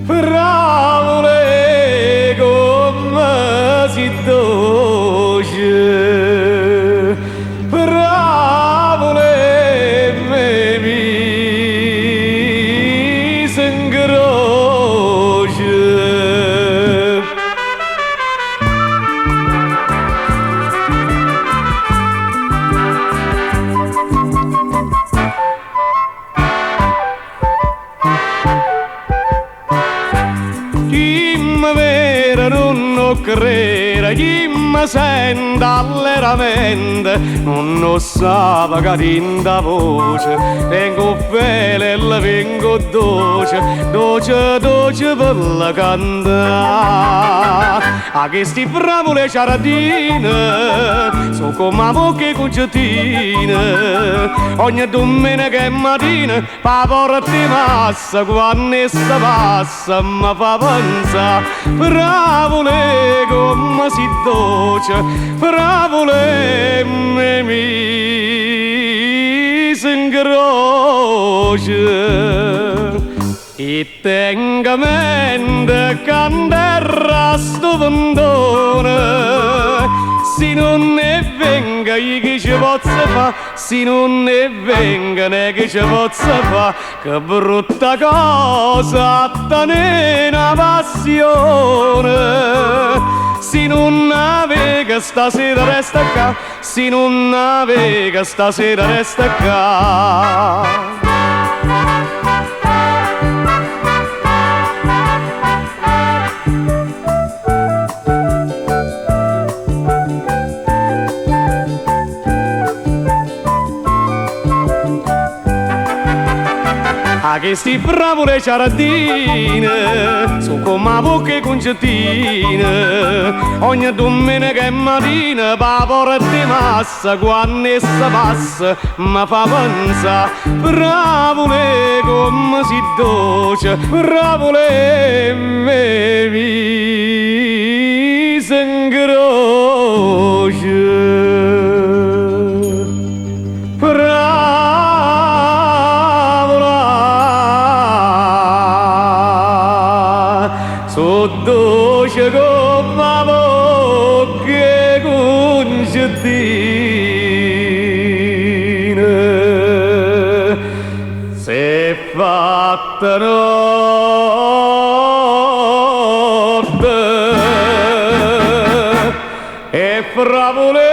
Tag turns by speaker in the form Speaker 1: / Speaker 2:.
Speaker 1: Favole come si dolce, favole mi s'ingroce. Vera non credere, chi mi sente alleramente, non sa che tinta voce, vengo fele e vengo dolce, dolce, dolce per la cantare. A questi bravole ciaradine, so come poche cucciatine, ogni domenica e mattina, pa porta di massa, quando essa passa, mi fa pensare. Favole come si dolce, favole mi s'ingroce. E tenga mente quando era sto vendone, se non ne venga io che ci posso fa, se non ne venga ne che ci posso fa, che brutta cosa tenere una passione. Se non avega stasera resta qua, se non avega stasera resta qua. A questi bravole ciaradine, so come poche concettine, ogni domenica e mattina, pa porta di massa, quando essa passa, mi fa pensare. Bravole come si dolce, bravole mi s'ingroce. So dolce come poche concettine, se fatta notte e favole